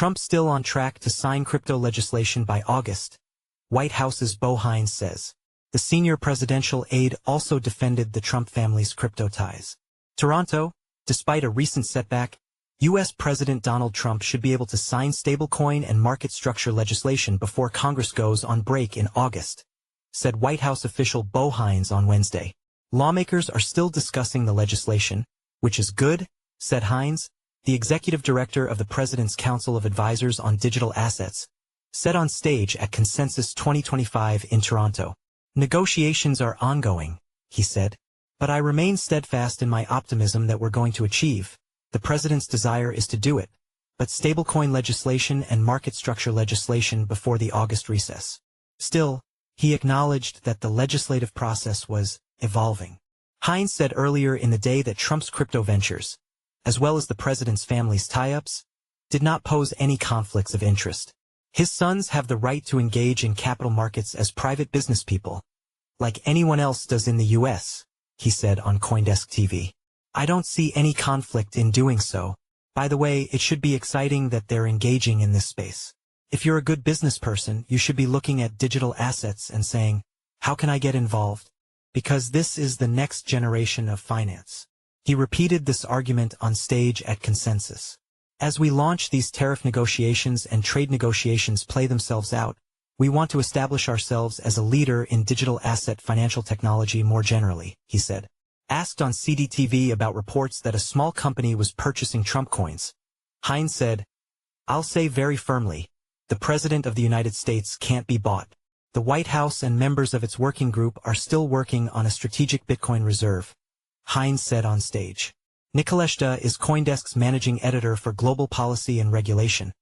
Trump still on track to sign crypto legislation by August, White House's Bo Hines says. The senior presidential aide also defended the Trump family's crypto ties. Toronto, despite a recent setback, U.S. President Donald Trump should be able to sign stablecoin and market structure legislation before Congress goes on break in August, said White House official Bo Hines on Wednesday. Lawmakers are still discussing the legislation, which is good, said Hines, the executive director of the President's Council of Advisors on Digital Assets, said on stage at Consensus 2025 in Toronto. Negotiations are ongoing, he said, but I remain steadfast in my optimism that we're going to achieve. The President's desire is to do it, but stablecoin legislation and market structure legislation before the August recess. Still, he acknowledged that the legislative process was evolving. Hines said earlier in the day that Trump's crypto ventures, as well as the President's family's tie-ups, did not pose any conflicts of interest. His sons have the right to engage in capital markets as private business people, like anyone else does in the U.S., he said on CoinDesk TV. I don't see any conflict in doing so. By the way, it should be exciting that they're engaging in this space. If you're a good business person, you should be looking at digital assets and saying, how can I get involved? Because this is the next generation of finance. He repeated this argument on stage at Consensus. As we launch these tariff negotiations and trade negotiations play themselves out, we want to establish ourselves as a leader in digital asset financial technology more generally, he said. Asked on CDTV about reports that a small company was purchasing Trump coins, Hines said, I'll say very firmly, the President of the United States can't be bought. The White House and members of its working group are still working on a strategic Bitcoin reserve, Hines said on stage. Nikoleshta is CoinDesk's managing editor for global policy and regulation,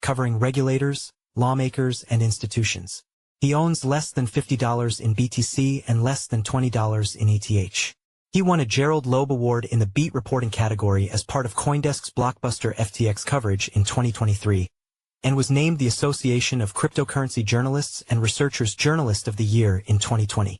covering regulators, lawmakers, and institutions. He owns less than $50 in BTC and less than $20 in ETH. He won a Gerald Loeb Award in the beat reporting category as part of CoinDesk's blockbuster FTX coverage in 2023, and was named the Association of Cryptocurrency Journalists and Researchers Journalist of the Year in 2020.